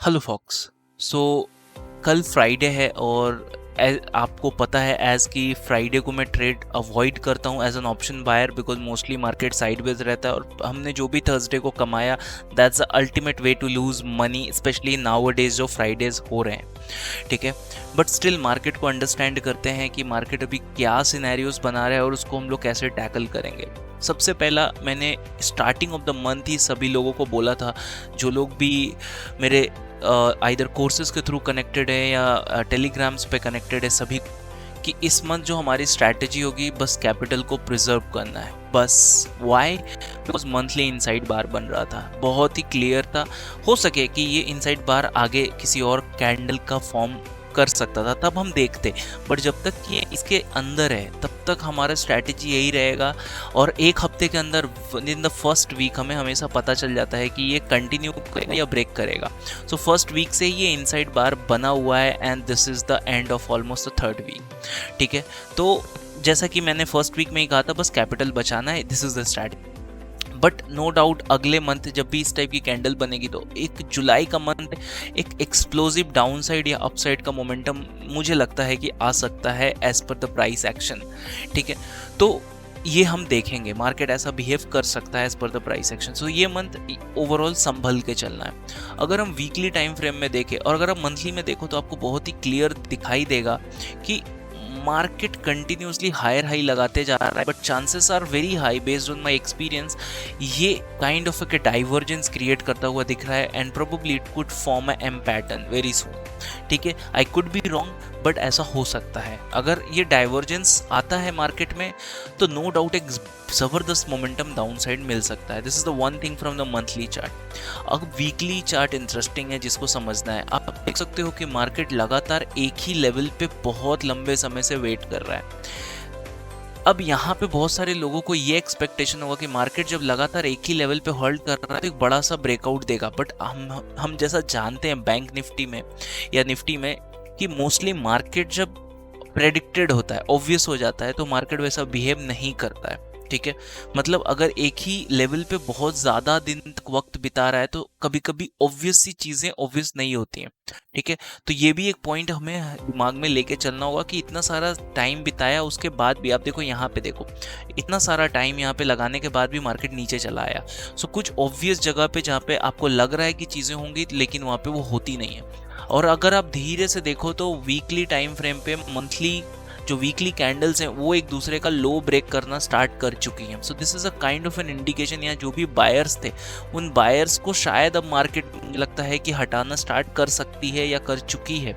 Hello fox. सो कल Friday है और आपको पता है एज कि फ्राइडे को मैं ट्रेड अवॉइड करता हूँ as an option buyer, because mostly market sideways रहता है और हमने जो भी थर्सडे को कमाया that's the ultimate way to lose money, specially now days जो फ्राइडेज हो रहे हैं। ठीक है, बट स्टिल मार्केट को अंडरस्टैंड करते हैं कि मार्केट अभी क्या सिनेरियोज बना रहा है और उसको हम लोग कैसे टैकल करेंगे। सबसे पहला, मैंने स्टार्टिंग ऑफ द मंथ ही सभी लोगों को बोला था, जो लोग भी मेरे आइदर कोर्सेज के थ्रू कनेक्टेड है या टेलीग्राम्स पे कनेक्टेड है, सभी कि इस मंथ जो हमारी स्ट्रैटेजी होगी बस कैपिटल को प्रिजर्व करना है। बस व्हाई? बिकॉज मंथली इनसाइड बार बन रहा था, बहुत ही क्लियर था। हो सके कि ये इनसाइड बार आगे किसी और कैंडल का फॉर्म कर सकता था, तब हम देखते, बट जब तक ये इसके अंदर है तब तक हमारा स्ट्रैटेजी यही रहेगा। और एक हफ्ते के अंदर इन द फर्स्ट वीक हमें हमेशा पता चल जाता है कि ये कंटिन्यू करेगा या ब्रेक करेगा। सो फर्स्ट वीक से ये इनसाइड बार बना हुआ है and this is the end of almost the third week. ठीक है, तो जैसा कि मैंने फर्स्ट वीक में ही कहा था, बस कैपिटल बचाना है, this is the strategy. But no doubt अगले मंथ जब भी इस टाइप की कैंडल बनेगी तो एक जुलाई का मंथ एक एक्सप्लोजिव डाउनसाइड या अपसाइड का मोमेंटम मुझे लगता है कि आ सकता है as per the price action. ठीक है, तो ये हम देखेंगे, मार्केट ऐसा बिहेव कर सकता है as per the price action. सो ये मंथ ओवरऑल संभल के चलना है। अगर हम वीकली टाइम फ्रेम में देखें और अगर आप मंथली में देखो तो आपको बहुत ही क्लियर दिखाई देगा कि मार्केट कंटिन्यूसली हायर हाई लगाते जा रहा है, but chances are very high based on my experience ये काइंड ऑफ एक डाइवर्जेंस क्रिएट करता हुआ दिख रहा है and probably it could form a M pattern very soon. ठीक है, I could be wrong, but ऐसा हो सकता है। अगर ये डाइवर्जेंस आता है मार्केट में तो नो डाउट एक ज़बरदस्त मोमेंटम डाउन साइड मिल सकता है। This is the one thing from the monthly chart. अब वीकली चार्ट इंटरेस्टिंग है, जिसको समझना है। आप देख सकते हो कि मार्केट लगातार एक ही लेवल पे बहुत लंबे समय से वेट कर रहा है। अब यहाँ पे बहुत सारे लोगों को ये एक्सपेक्टेशन होगा कि मार्केट जब लगातार एक ही लेवल पे होल्ड कर रहा है तो एक बड़ा सा ब्रेकआउट देगा, बट हम जैसा जानते हैं बैंक निफ्टी में या निफ्टी में कि मोस्टली मार्केट जब प्रेडिक्टेड होता है, ऑब्वियस हो जाता है, तो मार्केट वैसा बिहेव नहीं करता है। ठीक है, मतलब अगर एक ही लेवल पे बहुत ज़्यादा दिन तक वक्त बिता रहा है तो कभी कभी ऑब्वियस सी चीज़ें ऑब्वियस नहीं होती हैं। ठीक है, तो ये भी एक पॉइंट हमें दिमाग में लेके चलना होगा कि इतना सारा टाइम बिताया उसके बाद भी, आप देखो यहाँ पे देखो, इतना सारा टाइम यहाँ पे लगाने के बाद भी मार्केट नीचे चला आया। सो कुछ ऑब्वियस जगह पे जहाँ पे आपको लग रहा है कि चीज़ें होंगी लेकिन वहाँ पे वो होती नहीं है। और अगर आप धीरे से देखो तो वीकली टाइम फ्रेम पे मंथली जो वीकली कैंडल्स हैं वो एक दूसरे का लो ब्रेक करना स्टार्ट कर चुकी हैं। सो this is a kind of an indication, या जो भी बायर्स थे उन बायर्स को शायद अब मार्केट मुझे लगता है कि हटाना स्टार्ट कर सकती है या कर चुकी है।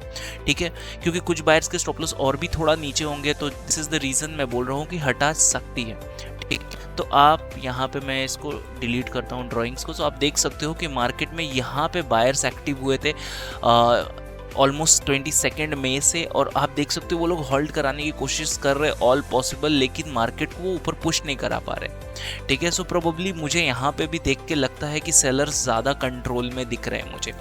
ठीक है, क्योंकि कुछ बायर्स के स्टॉप लॉस और भी थोड़ा नीचे होंगे, तो दिस इज द रीजन मैं बोल रहा हूँ कि हटा सकती है। ठीक, तो आप यहाँ पे, मैं इसको डिलीट करता हूँ ड्राइंग्स को, तो आप देख सकते हो कि मार्केट में यहाँ पे बायर्स एक्टिव हुए थे ऑलमोस्ट 22 मई से, और आप देख सकते हो वो लोग होल्ड कराने की कोशिश कर रहे हैं ऑल पॉसिबल, लेकिन मार्केट को वो ऊपर पुश नहीं करा पा रहे। ठीक है, सो प्रोबेबली मुझे यहाँ पे भी देख के लगता है कि सेलर्स ज़्यादा कंट्रोल में दिख रहे हैं मुझे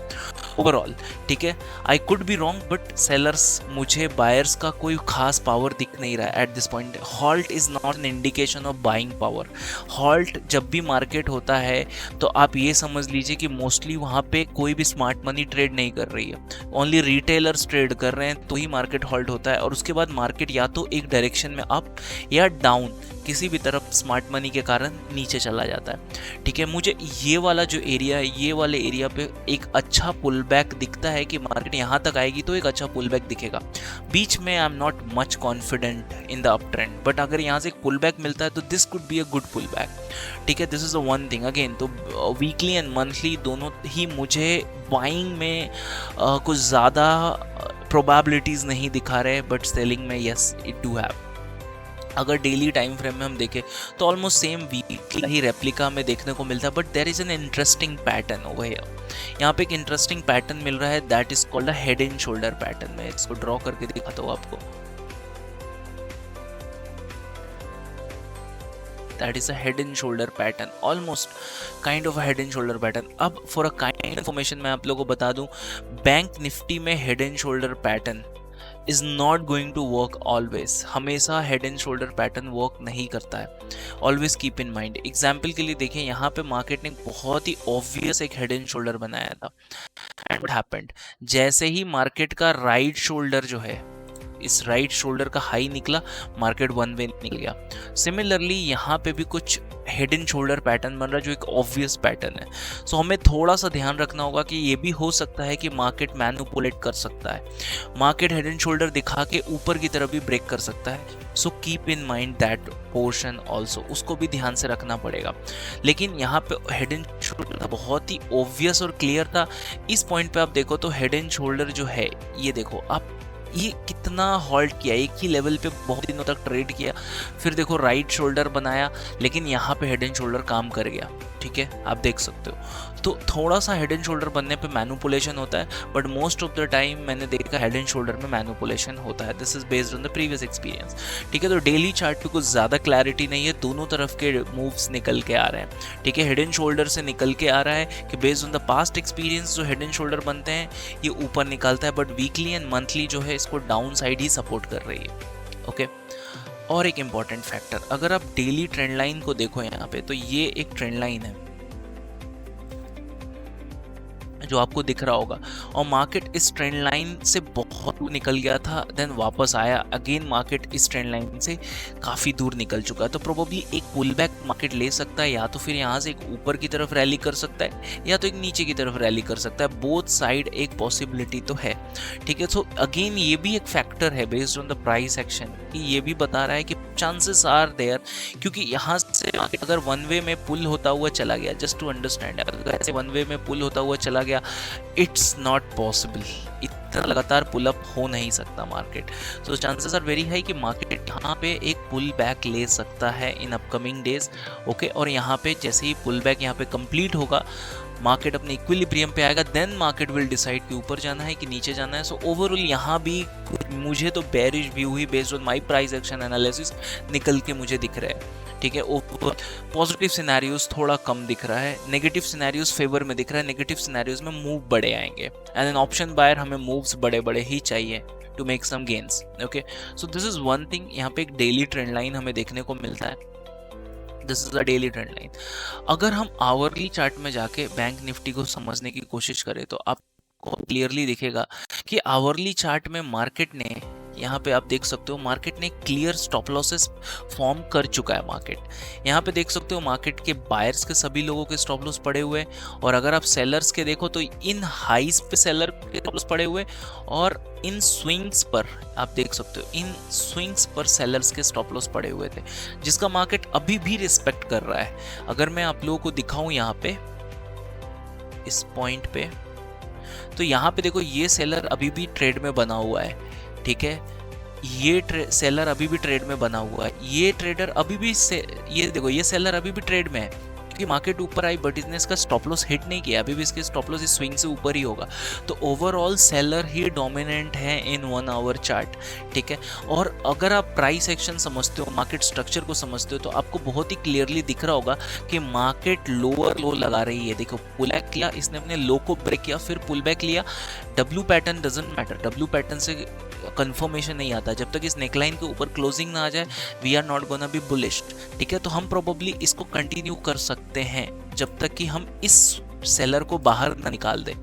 ओवरऑल। ठीक है, I could be wrong, but sellers, मुझे बायर्स का कोई खास पावर दिख नहीं रहा है at this point. Halt is not an indication of buying power. Halt जब भी मार्केट होता है तो आप ये समझ लीजिए कि मोस्टली वहाँ पे कोई भी स्मार्ट मनी ट्रेड नहीं कर रही है, ओनली रिटेलर्स ट्रेड कर रहे हैं, तो ही मार्केट हॉल्ट होता है। और उसके बाद मार्केट या तो एक डायरेक्शन में अप या डाउन, किसी भी तरफ स्मार्ट मनी के कारण नीचे चला जाता है। ठीक है, मुझे ये वाला जो एरिया है, ये वाले एरिया पे एक अच्छा पुल बैक दिखता है कि मार्केट यहाँ तक आएगी तो एक अच्छा पुल बैक दिखेगा। बीच में I am not much confident in the up trend, but अगर यहाँ से एक पुल बैक मिलता है तो this could be a good pull back. ठीक है, this is the one thing again. तो वीकली एंड मंथली दोनों ही मुझे बाइंग में कुछ ज़्यादा प्रोबेबिलिटीज़ नहीं दिखा रहे, बट सेलिंग में यस इट डू हैव। अगर डेली टाइम फ्रेम में हम देखें तो ऑलमोस्ट सेम वीकली ही रेप्लिका हमें देखने को मिलता है, but there is an interesting pattern over here. यहाँ पे एक इंटरेस्टिंग पैटर्न मिल रहा है, that is called a head and shoulder pattern. मैं इसको ड्रॉ करके दिखाता हूँ आपको। That is a head and shoulder pattern, almost kind of a head and shoulder pattern. अब for a kind information मैं आप लोगों को बता दूं, बैंक निफ्टी में head and shoulder pattern is not going to work always. हमेशा head and shoulder pattern work नहीं करता है, always keep in mind. Example के लिए देखें, यहाँ पे मार्केट ने बहुत ही ऑब्वियस एक हेड एंड शोल्डर बनाया था, एंड व्हाट हैपेंड, जैसे ही मार्केट का राइट शोल्डर जो है, इस राइट शोल्डर का हाई निकला, मार्केट वन वे निकल गया। सिमिलरली यहाँ पे भी कुछ हेड एंड शोल्डर पैटर्न बन रहा है जो एक ऑब्वियस पैटर्न है। सो हमें थोड़ा सा ध्यान रखना होगा कि ये भी हो सकता है कि मार्केट मैनिपुलेट कर सकता है, मार्केट हेड एंड शोल्डर दिखा के ऊपर की तरफ भी ब्रेक कर सकता है। So keep in mind that portion also, उसको भी ध्यान से रखना पड़ेगा। लेकिन यहाँ पे हेड एंड शोल्डर बहुत ही ऑब्वियस और क्लियर था। इस पॉइंट पे आप देखो तो हेड एंड शोल्डर जो है, ये देखो आप, ये कितना हॉल्ट किया, एक ही लेवल पे बहुत दिनों तक ट्रेड किया, फिर देखो राइट शोल्डर बनाया, लेकिन यहाँ पे हेड एंड शोल्डर काम कर गया। ठीक है, आप देख सकते हो। तो थोड़ा सा हेड एंड शोल्डर बनने पे मैनिपुलेशन होता है, but most of the time मैंने देखा हेड एंड शोल्डर में मैनिपुलेशन होता है। This is based on the previous experience. ठीक है, तो डेली चार्ट पे कुछ ज़्यादा क्लैरिटी नहीं है, दोनों तरफ के मूव्स निकल के आ रहे हैं। ठीक है, हेड एंड शोल्डर से निकल के आ रहा है कि based on the past experience जो हेड एंड शोल्डर बनते हैं ये ऊपर निकलता है, बट वीकली एंड मंथली जो है इसको डाउन साइड ही सपोर्ट कर रही है। ओके, और एक इंपॉर्टेंट फैक्टर, अगर आप डेली ट्रेंड लाइन को देखो यहाँ पे, तो ये एक ट्रेंड लाइन है जो आपको दिख रहा होगा, और मार्केट इस ट्रेंड लाइन से बहुत निकल गया था, देन वापस आया, अगेन मार्केट इस ट्रेंड लाइन से काफ़ी दूर निकल चुका है। तो प्रोबेबली एक पुल बैक मार्केट ले सकता है, या तो फिर यहाँ से एक ऊपर की तरफ रैली कर सकता है, या तो एक नीचे की तरफ रैली कर सकता है। बोथ साइड एक पॉसिबिलिटी तो है। ठीक है, सो अगेन ये भी एक फैक्टर है based on the price action, कि ये भी बता रहा है कि चांसेस आर देयर, क्योंकि यहाँ से अगर वन वे में पुल होता हुआ चला गया, जस्ट टू अंडरस्टैंड, अगर ऐसे वन वे में पुल होता हुआ चला गया, इट्स नॉट पॉसिबल, इतना लगातार पुल अप हो नहीं सकता market. So chances are very high कि मार्केट यहाँ पे एक पुल बैक ले सकता है इन अपकमिंग डेज। ओके, और यहाँ पे जैसे ही पुल बैक यहाँ पे कंप्लीट होगा, मार्केट अपने इक्विलिब्रियम पे आएगा, देन मार्केट विल डिसाइड कि ऊपर जाना है कि नीचे जाना है। सो ओवरऑल यहाँ भी मुझे तो bearish view he based on my price action analysis निकल के मुझे दिख रहा है। ठीक है, पॉजिटिव सिनेरियोज थोड़ा कम दिख रहा है, नेगेटिव सिनेरियोज फेवर में दिख रहा है। नेगेटिव सिनेरियोज में मूव बड़े आएंगे, एंड एन ऑप्शन बायर हमें मूव्स बड़े बड़े ही चाहिए to make some gains. Okay, so this is one thing, यहाँ पे एक डेली ट्रेंड लाइन हमें देखने को मिलता है। This is a daily trend line. अगर हम आवरली चार्ट में जाके बैंक निफ्टी को समझने की कोशिश करें तो आपको क्लियरली दिखेगा कि आवरली चार्ट में मार्केट ने, यहाँ पे आप देख सकते हो, मार्केट ने क्लियर स्टॉप लॉसेस फॉर्म कर चुका है। मार्केट यहाँ पे देख सकते हो, मार्केट के बायर्स के सभी लोगों के स्टॉप लॉस पड़े हुए हैं, और अगर आप सेलर्स के देखो तो इन हाइज पे सेलर के स्टॉप लॉस पड़े हुए, और इन स्विंग्स पर आप देख सकते हो, इन स्विंग्स पर सेलर्स के स्टॉप लॉस पड़े हुए थे, जिसका मार्केट अभी भी रिस्पेक्ट कर रहा है। अगर मैं आप लोगों को दिखाऊं यहाँ पे इस पॉइंट पे, तो यहाँ पे देखो ये सेलर अभी भी ट्रेड में बना हुआ है। ठीक है, ये सेलर अभी भी ट्रेड में बना हुआ है, ये ट्रेडर अभी भी ये देखो, ये सेलर अभी भी ट्रेड में है, क्योंकि मार्केट ऊपर आई बट इसने इसका स्टॉप लॉस हिट नहीं किया, अभी भी इसके स्टॉप लॉस इस स्विंग से ऊपर ही होगा। तो ओवरऑल सेलर ही डोमिनेंट है इन 1 आवर चार्ट। ठीक है, और अगर आप प्राइस एक्शन समझते हो, मार्केट स्ट्रक्चर को समझते हो, तो आपको बहुत ही क्लियरली दिख रहा होगा कि मार्केट लोअर लो लगा रही है। देखो, पुल बैक किया इसने, अपने लो को ब्रेक किया, फिर पुल बैक लिया। W pattern doesn't matter, W pattern से कंफर्मेशन नहीं आता, जब तक इस नेकलाइन के ऊपर क्लोजिंग ना आ जाए we are not gonna be bullish. ठीक है, तो हम प्रोबेबली इसको कंटिन्यू कर सकते हैं जब तक कि हम इस सेलर को बाहर ना निकाल दें।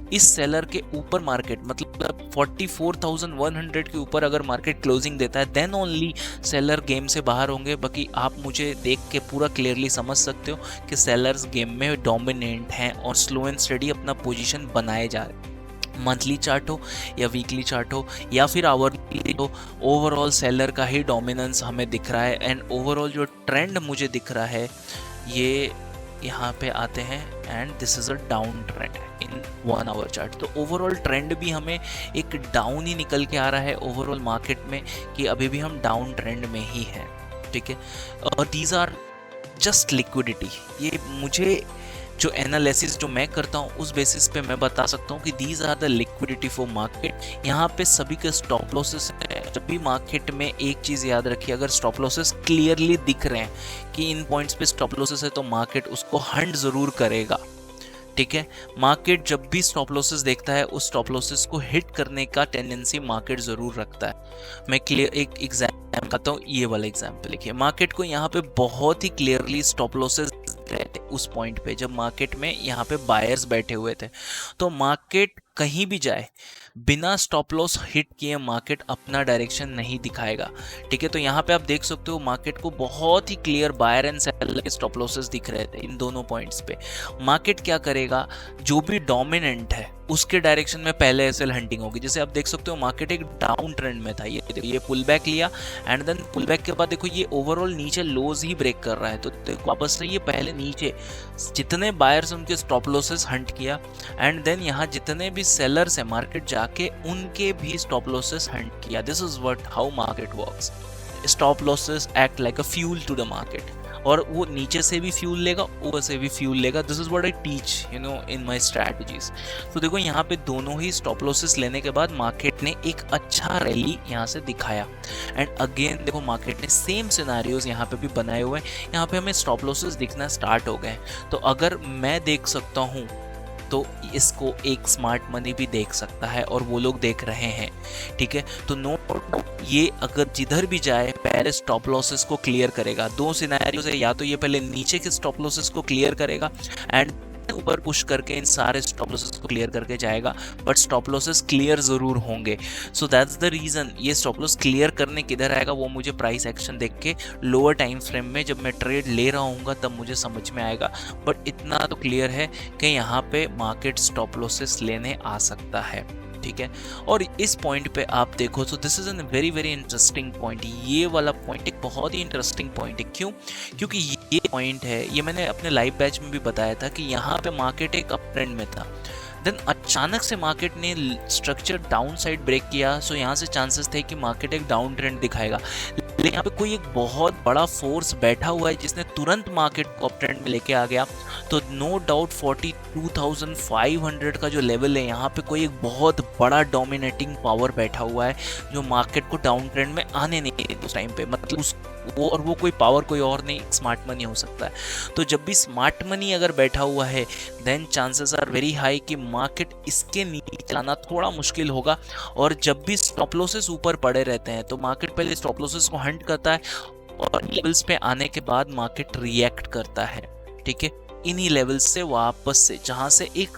इस सेलर के ऊपर मार्केट, मतलब 44,100 के ऊपर अगर मार्केट क्लोजिंग देता है, देन ओनली सेलर गेम से बाहर होंगे। बाकी आप मुझे देख के पूरा क्लियरली समझ सकते हो कि सेलर्स गेम में डोमिनेंट हैं और स्लो एंड स्टडी अपना पोजीशन बनाए जा रहे हैं। मंथली चार्ट हो या वीकली चार्ट हो या फिर आवरली हो, ओवरऑल सेलर का ही डोमिनेंस हमें दिख रहा है। एंड ओवरऑल जो ट्रेंड मुझे दिख रहा है, ये यहाँ पे आते हैं, and this is a down trend in 1 our chart. तो ओवरऑल ट्रेंड भी हमें एक डाउन ही निकल के आ रहा है ओवरऑल मार्केट में, कि अभी भी हम डाउन ट्रेंड में ही हैं। ठीक है, और दीज आर जस्ट लिक्विडिटी। ये मुझे जो एनालिसिस जो मैं करता हूँ उस बेसिस पे मैं बता सकता हूँ कि these are the liquidity for market. यहाँ पे सभी के स्टॉप लॉसेस है। जब भी मार्केट में एक चीज़ याद रखिए, अगर स्टॉप लॉसेस क्लियरली दिख रहे हैं कि इन पॉइंट्स पे स्टॉप लॉसेस है, तो मार्केट उसको हंट ज़रूर करेगा। ठीक है, मार्केट जब भी स्टॉप लॉसेस देखता है उस स्टॉप लॉसेस को हिट करने का टेंडेंसी मार्केट जरूर रखता है। मैं क्लियर एक एग्जाम्पल बताता हूँ, ये वाला एग्जाम्पल देखिए, मार्केट को यहाँ पे बहुत ही क्लियरली स्टॉप लॉसेस रहते उस पॉइंट पे जब मार्केट में यहाँ पे बायर्स बैठे हुए थे। तो मार्केट कहीं भी जाए बिना स्टॉप लॉस हिट किए मार्केट अपना डायरेक्शन नहीं दिखाएगा। ठीक है, तो यहाँ पे आप देख सकते हो मार्केट को बहुत ही क्लियर बायर एंड सेलर के स्टॉप लॉसेस दिख रहे थे इन दोनों पॉइंट्स पे। मार्केट क्या करेगा, जो भी डोमिनेंट है उसके डायरेक्शन में पहले एसएल हंटिंग होगी। जैसे आप देख सकते हो मार्केट एक डाउन ट्रेंड में था, ये पुल बैक लिया एंड देन पुल बैक के बाद देखो ये ओवरऑल नीचे लोज ही ब्रेक कर रहा है। तो देखो वापस से ये पहले नीचे जितने बायर्स उनके स्टॉप लॉसेस हंट किया एंड देन यहाँ जितने भी सेलर्स है मार्केट जाके उनके भी स्टॉप लॉसेस हंट किया। This is what how market works. Stop losses act like a fuel to the market, और वो नीचे से भी फ्यूल लेगा ऊपर से भी फ्यूल लेगा। This is what I teach in my strategies. तो देखो यहाँ पे दोनों ही स्टॉप लॉसेस लेने के बाद मार्केट ने एक अच्छा रैली यहाँ से दिखाया एंड अगेन देखो मार्केट ने सेम सिनेरियोज यहाँ पे भी बनाए हुए हैं। यहाँ पे हमें स्टॉप लॉसेस दिखना स्टार्ट हो गए। तो अगर मैं देख सकता हूँ तो इसको एक स्मार्ट मनी भी देख सकता है और वो लोग देख रहे हैं। ठीक है, तो नोट ये अगर जिधर भी जाए पहले स्टॉप लॉसेस को क्लियर करेगा। दो सिनेरियोज है, या तो ये पहले नीचे के स्टॉप लॉसेस को क्लियर करेगा एंड ऊपर पुश करके इन सारे स्टॉप लॉसेस को क्लियर करके जाएगा, बट स्टॉप लॉसेस क्लियर जरूर होंगे। सो दैट्स द रीजन ये स्टॉप लॉस क्लियर करने किधर आएगा वो मुझे प्राइस एक्शन देख के लोअर टाइम फ्रेम में जब मैं ट्रेड ले रहा हूँ तब मुझे समझ में आएगा। बट इतना तो क्लियर है कि यहाँ पे मार्केट स्टॉप लॉसेस लेने आ सकता है। ठीक है, और इस पॉइंट पे आप देखो तो this is an very very interesting point. ये वाला पॉइंट एक बहुत ही इंटरेस्टिंग पॉइंट है। क्यों? क्योंकि ये पॉइंट है, ये मैंने अपने लाइव बैच में भी बताया था कि यहाँ पे मार्केट एक अप ट्रेंड में था, देन अचानक से मार्केट ने स्ट्रक्चर डाउन साइड ब्रेक किया। सो यहाँ से चांसेस थे कि मार्केट एक डाउन ट्रेंड दिखाएगा, लेकिन यहाँ पे कोई एक बहुत बड़ा फोर्स बैठा हुआ है जिसने तुरंत मार्केट को अप ट्रेंड में लेके आ गया। तो नो डाउट 42,500 का जो लेवल है यहाँ पे कोई एक बहुत बड़ा डोमिनेटिंग पावर बैठा हुआ है जो मार्केट को डाउन ट्रेंड में आने नहीं देती उस टाइम पे। मतलब वो कोई पावर कोई और नहीं, स्मार्ट मनी हो सकता है। तो जब भी स्मार्ट मनी अगर बैठा हुआ है then chances are very high कि मार्केट इसके नीचे आना थोड़ा मुश्किल होगा। और जब भी स्टॉप लॉसेस ऊपर पड़े रहते हैं तो मार्केट पहले स्टॉप लॉसेस को हंट करता है और लेवल्स पे आने के बाद मार्केट रिएक्ट करता है। ठीक है, इन्हीं लेवल्स से वापस से जहां से एक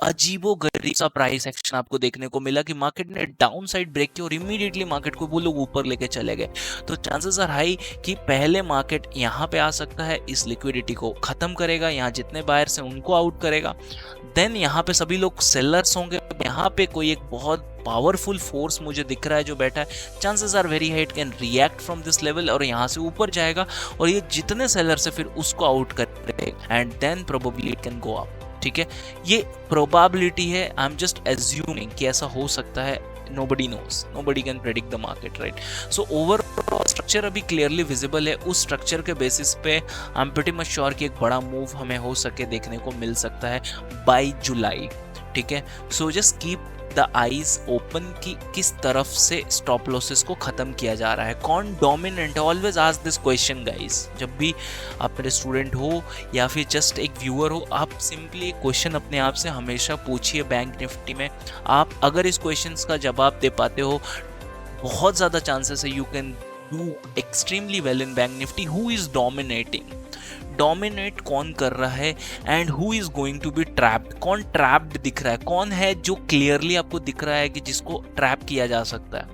अजीबोगरीब सा प्राइस एक्शन आपको देखने को मिला कि मार्केट ने डाउन साइड ब्रेक किया और इमीडिएटली मार्केट को वो लोग ऊपर लेके चले गए। तो चांसेस आर हाई कि पहले मार्केट यहाँ पे आ सकता है, इस लिक्विडिटी को खत्म करेगा, यहाँ जितने बायर्स हैं उनको आउट करेगा, देन यहाँ पे सभी लोग सेलर्स होंगे। यहाँ पे कोई एक बहुत पावरफुल फोर्स मुझे दिख रहा है जो बैठा है, chances are very high it can react from this level और यहाँ से ऊपर जाएगा और ये जितने सेलर्स है फिर उसको आउट करेगा and then probably it can go up. ठीक है, ये प्रोबेबिलिटी है, आई एम जस्ट एज्यूमिंग कि ऐसा हो सकता है। nobody knows, nobody can predict the market, right? So overall structure अभी क्लियरली विजिबल है। उस स्ट्रक्चर के बेसिस पे आई एम प्रीटी मच श्योर कि एक बड़ा मूव हमें हो सके देखने को मिल सकता है बाय जुलाई। ठीक है, so just keep the eyes open कि किस तरफ से स्टॉप लॉसेस को खत्म किया जा रहा है, कौन डोमिनेंट है। Always ask this question guys, जब भी आप मेरे स्टूडेंट हो या फिर जस्ट एक व्यूअर हो, आप सिंपली एक क्वेश्चन अपने आप से हमेशा पूछिए बैंक निफ्टी में। आप अगर इस क्वेश्चन का जवाब दे पाते हो बहुत ज़्यादा चांसेस है you can do extremely well in bank Nifty. Who is dominating, dominate कौन कर रहा है and who is going to be trapped, कौन ट्रैप्ड दिख रहा है, कौन है जो क्लियरली आपको दिख रहा है कि जिसको ट्रैप किया जा सकता है,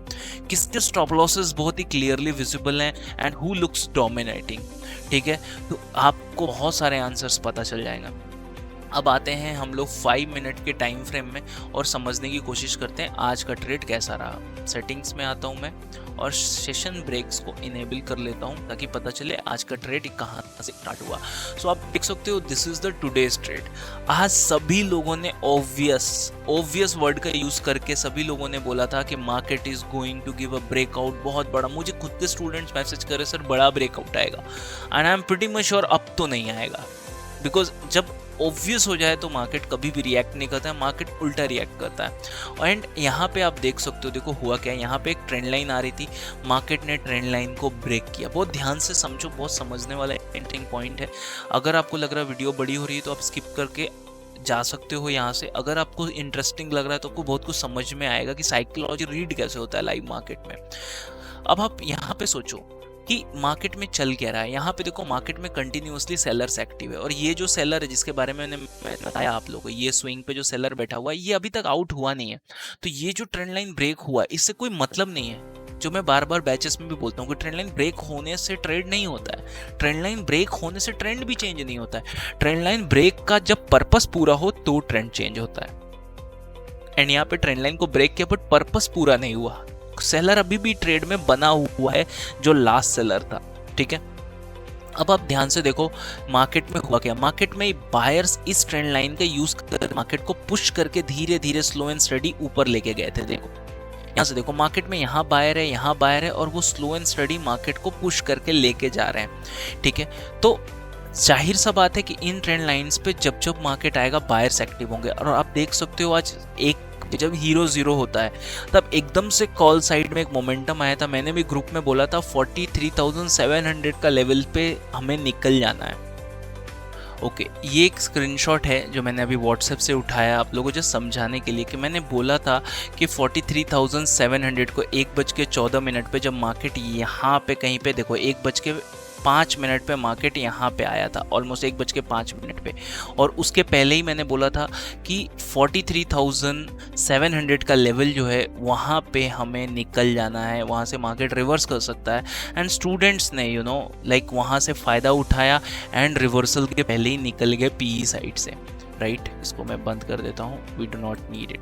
किसके स्टॉप लॉसेस बहुत ही क्लियरली विजिबल हैं एंड हु लुक्स डोमिनेटिंग। ठीक है, तो आपको बहुत सारे आंसर्स पता चल जाएगा। अब आते हैं हम लोग 5 मिनट के टाइम फ्रेम में और समझने की कोशिश करते हैं आज का ट्रेड कैसा रहा। सेटिंग्स में आता हूं मैं और सेशन ब्रेक्स को इनेबल कर लेता हूं ताकि पता चले आज का ट्रेड कहां से स्टार्ट हुआ। सो आप देख सकते हो this is the today's trade. आज सभी लोगों ने ऑब्वियस वर्ड का यूज करके सभी लोगों ने बोला था कि market is going to give a breakout बहुत बड़ा। मुझे खुद के स्टूडेंट्स मैसेज करे सर बड़ा ब्रेकआउट आएगा and I am pretty much sure अब तो नहीं आएगा, बिकॉज जब ऑब्वियस हो जाए तो मार्केट कभी भी रिएक्ट नहीं करता है, मार्केट उल्टा रिएक्ट करता है। एंड यहाँ पे आप देख सकते हो, देखो हुआ क्या है, यहाँ पे एक ट्रेंड लाइन आ रही थी, मार्केट ने ट्रेंड लाइन को ब्रेक किया। बहुत ध्यान से समझो, बहुत समझने वाला इंटरेस्टिंग पॉइंट है। अगर आपको लग रहा है वीडियो बड़ी हो रही है तो आप स्किप करके जा सकते हो यहाँ से। अगर आपको इंटरेस्टिंग लग रहा है तो आपको बहुत कुछ समझ में आएगा कि साइकोलॉजी रीड कैसे होता है लाइव मार्केट में। अब आप यहाँ पे सोचो कि मार्केट में चल क्या रहा है। यहाँ पे देखो मार्केट में कंटिन्यूअसली सेलर्स एक्टिव है, और ये जो सेलर है जिसके बारे में मैंने बताया आप लोगों को, ये स्विंग पे जो सेलर बैठा हुआ है ये अभी तक आउट हुआ नहीं है। तो ये जो ट्रेंड लाइन ब्रेक हुआ इससे कोई मतलब नहीं है। जो मैं बार बार बैचेस में भी बोलता हूँ कि ट्रेंड लाइन ब्रेक होने से ट्रेड नहीं होता है, ट्रेंड लाइन ब्रेक होने से ट्रेंड भी चेंज नहीं होता है। ट्रेंड लाइन ब्रेक का जब पर्पस पूरा हो तो ट्रेंड चेंज होता है। एंड यहाँ पे ट्रेंड लाइन को ब्रेक किया बट पर्पस पूरा नहीं हुआ। सेलर अभी भी ट्रेड में बना हुआ है जो लास्ट सेलर था, ठीक है। अब आप ध्यान से देखो मार्केट में हुआ क्या। मार्केट में बायर्स इस ट्रेंड लाइन का यूज कर मार्केट को पुश करके धीरे धीरे स्लो एंड स्टडी ऊपर लेके गए थे। देखो यहाँ से देखो मार्केट में यहाँ बायर है, यहाँ बायर है, और वो स्लो एंड स्टडी मार्केट को पुश करके लेके जा रहे हैं, ठीक है। तो जाहिर सा बात है कि इन ट्रेंड लाइंस पे जब जब मार्केट आएगा बायर्स एक्टिव होंगे। और आप देख सकते हो आज एक जब हीरो जीरो होता है तब एकदम से कॉल साइड में एक मोमेंटम आया था। मैंने भी ग्रुप में बोला था 43,700 का लेवल पे हमें निकल जाना है। ओके, ये एक स्क्रीनशॉट है जो मैंने अभी व्हाट्सएप से उठाया आप लोगों को जस्ट समझाने के लिए कि मैंने बोला था कि 43,700 को 1:14 पे जब मार्केट यहाँ पे कहीं पे देखो 1:05 पे मार्केट यहाँ पे आया था, ऑलमोस्ट 1:05 पे। और उसके पहले ही मैंने बोला था कि 43,700 का लेवल जो है वहाँ पे हमें निकल जाना है, वहाँ से मार्केट रिवर्स कर सकता है। एंड स्टूडेंट्स ने लाइक वहाँ से फ़ायदा उठाया एंड रिवर्सल के पहले ही निकल गए पीई साइड से, राइट। इसको मैं बंद कर देता हूँ, we do not need it,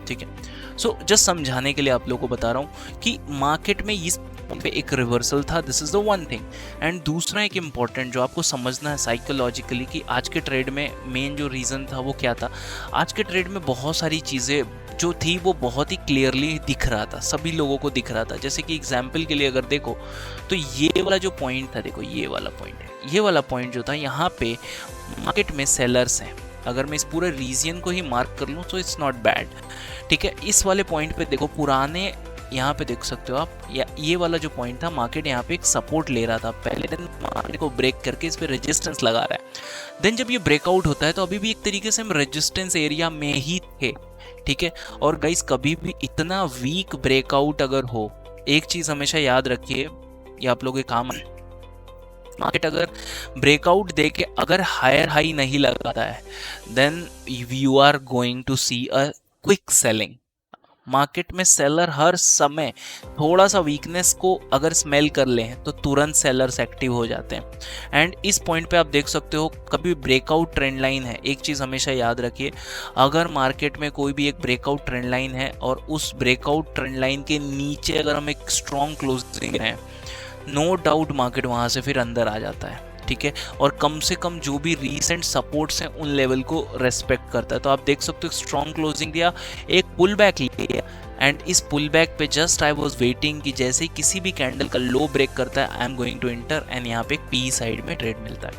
ठीक है। सो जस्ट समझाने के लिए आप लोगों को बता रहा हूँ कि मार्केट में इस पे एक रिवर्सल था, this is the one thing. And दूसरा एक इम्पॉर्टेंट जो आपको समझना है साइकोलॉजिकली कि आज के ट्रेड में मेन जो रीज़न था वो क्या था। आज के ट्रेड में बहुत सारी चीज़ें जो थी वो बहुत ही क्लियरली दिख रहा था, सभी लोगों को दिख रहा था। जैसे कि एग्जाम्पल के लिए अगर देखो तो ये वाला जो पॉइंट था, देखो ये वाला पॉइंट है, ये वाला पॉइंट जो था यहाँ पे मार्केट में सेलर्स हैं। अगर मैं इस पूरे रीजन को ही मार्क कर लूँ तो इट्स नॉट बैड, ठीक है। इस वाले पॉइंट पे देखो पुराने यहाँ पे देख सकते हो आप, या ये वाला जो पॉइंट था मार्केट यहाँ पे एक सपोर्ट ले रहा था पहले, दिन मार्केट को ब्रेक करके इस पे रेजिस्टेंस लगा रहा है। देन जब ये ब्रेकआउट होता है तो अभी भी एक तरीके से हम रेजिस्टेंस एरिया में ही थे, ठीक है। और गाइस कभी भी इतना वीक ब्रेकआउट अगर हो, एक चीज हमेशा याद रखिए, ये आप लोगों के काम है, मार्केट अगर ब्रेकआउट दे के अगर हायर हाई नहीं लगाता है then you are going to see a quick selling. Market में सेलर हर समय थोड़ा सा वीकनेस को अगर स्मेल कर लें तो तुरंत सेलर्स एक्टिव हो जाते हैं। एंड इस पॉइंट पे आप देख सकते हो कभी ब्रेकआउट ट्रेंड लाइन है, एक चीज़ हमेशा याद रखिए, अगर मार्केट में कोई भी एक ब्रेकआउट ट्रेंड लाइन है और उस ब्रेकआउट ट्रेंड लाइन के नीचे अगर हम एक स्ट्रॉन्ग क्लोजिंग है, नो डाउट मार्केट वहाँ से फिर अंदर आ जाता है, ठीक है। और कम से कम जो भी रीसेंट सपोर्ट्स हैं उन लेवल को रेस्पेक्ट करता है। तो आप देख सकते हो स्ट्रॉन्ग क्लोजिंग दिया, एक पुल बैक लिया, एंड इस पुल बैक पे जस्ट आई वाज वेटिंग कि जैसे ही किसी भी कैंडल का लो ब्रेक करता है I am going to enter, and यहाँ पे एक पी साइड में ट्रेड मिलता है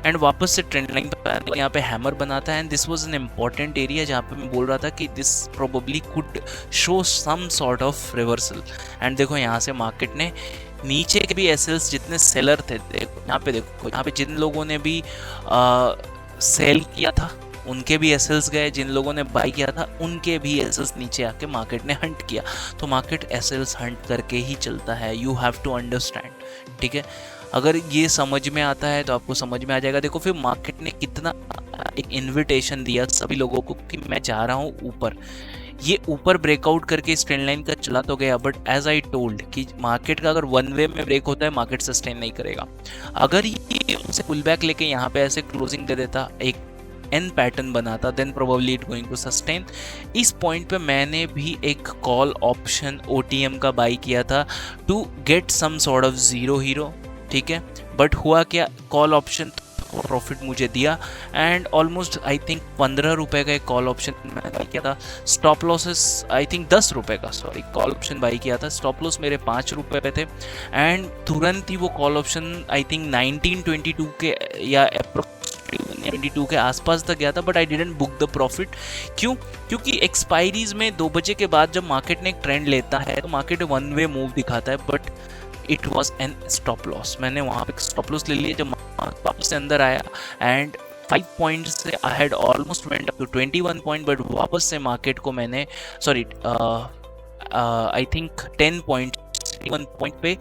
एंड वापस से ट्रेंड लाइन पर यहाँ पे हैमर बनाता है। And this was an important area जहाँ पे मैं बोल रहा था कि this probably could show some sort of reversal. And देखो यहाँ से मार्केट ने नीचे के भी एसएल्स जितने सेलर थे, देखो यहाँ पे, देखो यहाँ पे जिन लोगों ने भी सेल किया था उनके भी एसएल्स गए, जिन लोगों ने बाई किया था उनके भी एसएल्स नीचे आके मार्केट ने हंट किया। तो मार्केट एसएल्स हंट करके ही चलता है, यू हैव टू अंडरस्टैंड, ठीक है। अगर ये समझ में आता है तो आपको समझ में आ जाएगा। देखो फिर मार्केट ने कितना एक इन्विटेशन दिया सभी लोगों को कि मैं जा रहा हूँ ऊपर। ये ऊपर ब्रेकआउट करके इस ट्रेंड लाइन का चला तो गया, बट एज आई टोल्ड कि मार्केट का अगर वन वे में ब्रेक होता है मार्केट सस्टेन नहीं करेगा। अगर ये उसे पुल बैक लेके यहाँ पे ऐसे क्लोजिंग दे देता, एक एन पैटर्न बनाता, then probably it going to sustain. इस पॉइंट पे मैंने भी एक कॉल ऑप्शन OTM का बाई किया था to get some sort of zero hero, ठीक है। बट हुआ क्या, कॉल ऑप्शन प्रॉफिट मुझे दिया एंड ऑलमोस्ट आई थिंक 15 रुपये का एक कॉल ऑप्शन मैंने बाई किया था। स्टॉप लॉसेस आई थिंक 10 रुपये का, सॉरी, कॉल ऑप्शन बाई किया था। स्टॉप लॉस मेरे 5 रुपये पे थे एंड तुरंत ही वो कॉल ऑप्शन आई थिंक 1922 के या अप्रोक्स 22 के आसपास तक गया था, but I didn't book the profit. क्यों? क्योंकि एक्सपायरीज में 2 बजे के बाद जब मार्केट ने एक ट्रेंड लेता है तो मार्केट वन वे मूव दिखाता है, but it was an stop loss. मैंने वहाँ पे स्टॉप लॉस ले लिया जब वापस से अंदर आया, एंड 5 पॉइंट से ahead almost went up to 21 point, but वापस से मार्केट को मैंने आई थिंक 10 पॉइंट 1 पॉइंट पे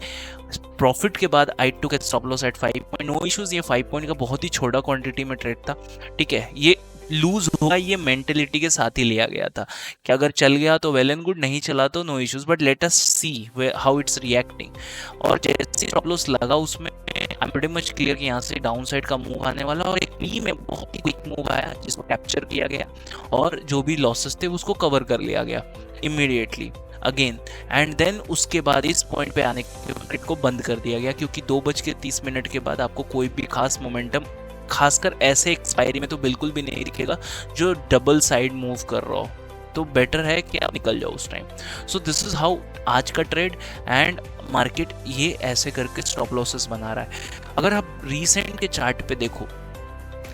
प्रॉफिट के बाद I took at stop loss at 5 point. No issues, ये 5 पॉइंट का बहुत ही छोटा क्वांटिटी में ट्रेड था, ठीक है। ये लूज होगा ये मेंटेलिटी के साथ ही लिया गया था कि अगर चल गया तो वेल एंड गुड, नहीं चला तो no issues, but let us see how it's reacting. और जैसे स्टॉप लॉस लगा उसमें I am pretty much clear कि यहाँ से डाउन साइड का मूव आने वाला, और एक पी में बहुत ही क्विक मूव आया जिसको कैप्चर किया गया और जो भी लॉसेस थे उसको कवर कर लिया गया इमीडिएटली अगेन। एंड देन उसके बाद इस पॉइंट पे आने के मार्केट को बंद कर दिया गया, क्योंकि 2:30 के बाद आपको कोई भी खास मोमेंटम, खासकर ऐसे एक्सपायरी में तो बिल्कुल भी नहीं दिखेगा जो डबल साइड मूव कर रहा हो, तो बेटर है कि आप निकल जाओ उस time. So this is how आज का ट्रेड, एंड मार्केट ये ऐसे करके स्टॉप लॉसेस बना रहा है। अगर आप रीसेंट के चार्ट पे देखो,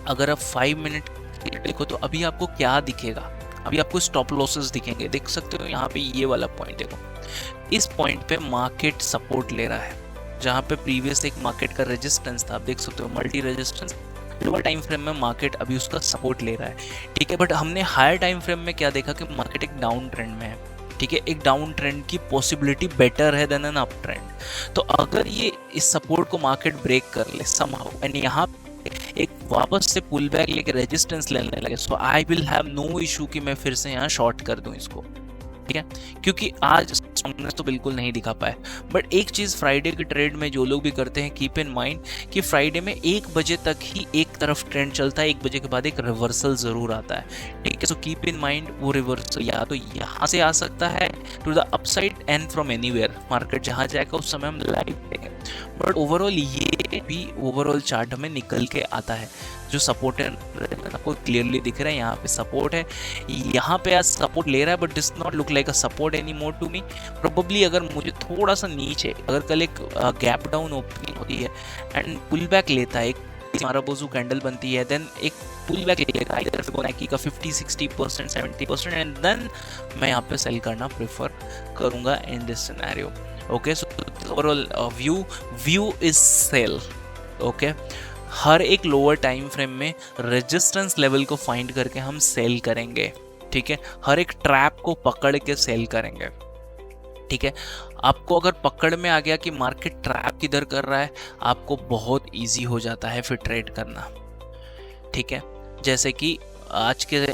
अगर आप 5 मिनट देखो तो अभी आपको क्या दिखेगा, अभी आपको स्टॉप लॉसेस दिखेंगे, देख सकते हो यहाँ पे ये वाला पॉइंट देखो, इस पॉइंट पे मार्केट सपोर्ट ले रहा है, जहाँ पे प्रीवियस एक मार्केट का रेजिस्टेंस था, आप देख सकते हो multi resistance. Lower time frame में मार्केट अभी उसका सपोर्ट ले रहा है, ठीक है। बट हमने हायर टाइम फ्रेम में क्या देखा कि मार्केट एक डाउन ट्रेंड में है, ठीक है। एक डाउन ट्रेंड की पॉसिबिलिटी बेटर है देन एन अप ट्रेंड। तो अगर ये इस सपोर्ट को मार्केट ब्रेक कर ले समहाउ एंड यहाँ एक वापस से पुल बैक लेके रेजिस्टेंस लेने लगे, so I will have no issue कि मैं फिर से यहाँ शॉर्ट कर दूं इसको, ठीक है, क्योंकि आज स्ट्रॉन्गनेस तो बिल्कुल नहीं दिखा पाए। बट एक चीज़ फ्राइडे के ट्रेड में जो लोग भी करते हैं, कीप इन माइंड कि फ्राइडे में 1 बजे तक ही एक तरफ ट्रेंड चलता है, 1 बजे के बाद एक रिवर्सल ज़रूर आता है, ठीक है। सो कीप इन माइंड वो रिवर्सल या तो यहाँ से आ सकता है to the upside and from anywhere, market जहाँ जाएगा उस समय हम लाइव देखें। बट ओवरऑल ये भी ओवरऑल चार्ट हमें निकल के आता है, जो सपोर्ट है आपको क्लियरली दिख रहा है, यहाँ पे सपोर्ट है, यहाँ पे आज सपोर्ट ले रहा है, but this not look like a support any more to me. Probably अगर मुझे थोड़ा सा नीचे, अगर कल एक गैप डाउन ओपनिंग होती है एंड पुल बैक लेता है, एक माराबोजू कैंडल बनती है, देन एक पुल बैक लेगा इधर फिबोनाची का 50-60% 70%, एंड देन मैं यहाँ पे सेल करना प्रेफर करूँगा in this scenario. Okay, so overall view is sell. Okay, हर एक लोअर टाइम फ्रेम में रेजिस्टेंस लेवल को फाइंड करके हम सेल करेंगे, ठीक है। हर एक ट्रैप को पकड़ के सेल करेंगे, ठीक है। आपको अगर पकड़ में आ गया कि मार्केट ट्रैप किधर कर रहा है, आपको बहुत इजी हो जाता है फिर ट्रेड करना, ठीक है। जैसे कि आज के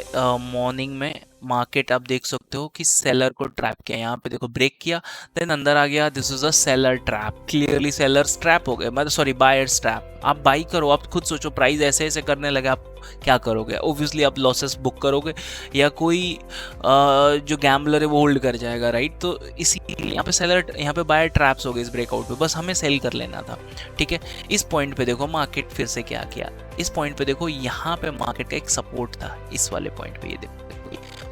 मॉर्निंग में मार्केट आप देख सकते हो कि सेलर को ट्रैप किया, यहाँ पे देखो ब्रेक किया, देन अंदर आ गया, this is a seller trap, clearly sellers trap हो गए, मतलब सॉरी बायर्स ट्रैप। आप बाई करो, आप खुद सोचो, प्राइस ऐसे ऐसे करने लगे, आप क्या करोगे? ओब्वियसली आप लॉसेस बुक करोगे, या कोई जो गैम्बलर है वो होल्ड कर जाएगा, राइट। तो इसीलिए यहाँ पे सेलर, यहाँ पे बायर ट्रैप्स हो गए इस ब्रेकआउट पे, बस हमें सेल कर लेना था, ठीक है। इस पॉइंट पे देखो मार्केट फिर से क्या किया, इस पॉइंट पे देखो, यहाँ पे मार्केट का एक सपोर्ट था, इस वाले पॉइंट पे ये देखो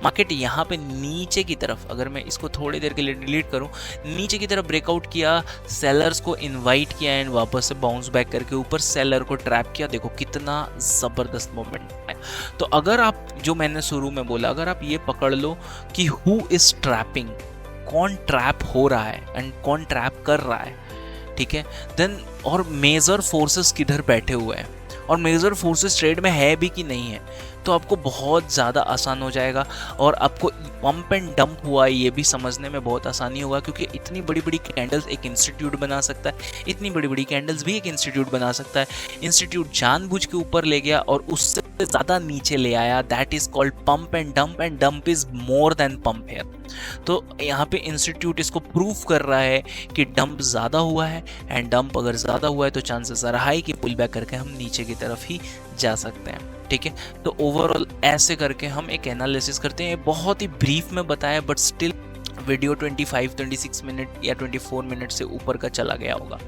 मार्केट यहाँ पे नीचे की तरफ, अगर मैं इसको थोड़ी देर के लिए डिलीट करूँ, नीचे की तरफ ब्रेकआउट किया, सेलर्स को इनवाइट किया एंड वापस से बाउंस बैक करके ऊपर सेलर को ट्रैप किया। देखो कितना ज़बरदस्त मोमेंट है। तो अगर आप, जो मैंने शुरू में बोला, अगर आप ये पकड़ लो कि हु इज ट्रैपिंग, कौन ट्रैप हो रहा है एंड कौन ट्रैप कर रहा है, ठीक है, देन और मेजर फोर्सेस किधर बैठे हुए हैं और मेजर फोर्सेस ट्रेड में है भी कि नहीं है, तो आपको बहुत ज़्यादा आसान हो जाएगा और आपको पंप एंड डंप हुआ ये भी समझने में बहुत आसानी होगा, क्योंकि इतनी बड़ी बड़ी कैंडल्स एक इंस्टीट्यूट बना सकता है, इतनी बड़ी बड़ी कैंडल्स भी एक इंस्टीट्यूट बना सकता है। इंस्टीट्यूट जानबूझ के ऊपर ले गया और उससे ज़्यादा नीचे ले आया, that is called pump and dump is more than pump है। तो यहाँ पे इंस्टीट्यूट इसको प्रूव कर रहा है कि डंप ज़्यादा हुआ है, एंड डंप अगर ज़्यादा हुआ है तो चांसेस आर हाई कि पुल बैक करके हम नीचे की तरफ ही जा सकते हैं, ठीक है। तो ओवरऑल ऐसे करके हम एक एनालिसिस करते हैं, बहुत ही ब्रीफ में बताया, बट स्टिल वीडियो 25-26 मिनट या 24 मिनट से ऊपर का चला गया होगा,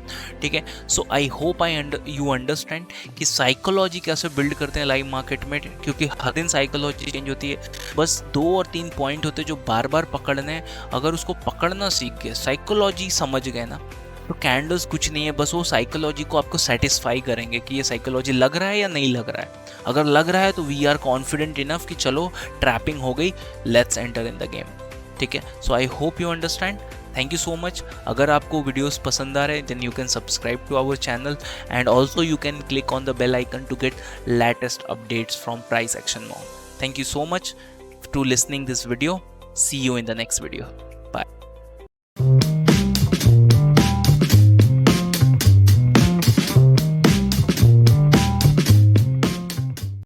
ठीक है। So I hope you understand कि साइकोलॉजी कैसे बिल्ड करते हैं लाइव मार्केट में, क्योंकि हर दिन साइकोलॉजी चेंज होती है। बस 2 और 3 पॉइंट होते हैं जो बार बार पकड़ने हैं, अगर उसको पकड़ना सीख गए, साइकोलॉजी समझ गए ना, तो कैंडल्स कुछ नहीं है, बस वो साइकोलॉजी को आपको सेटिस्फाई करेंगे कि ये साइकोलॉजी लग रहा है या नहीं लग रहा है। अगर लग रहा है तो वी आर कॉन्फिडेंट इनफ कि चलो ट्रैपिंग हो गई, let's enter in the game. ठीक है, so I hope you understand. Thank you so much. अगर आपको वीडियोस पसंद आ रहे हैं then you can subscribe to our channel and also you can click on the bell icon to get latest updates from price action mom. Thank you so much to listening this video. See you in the next video.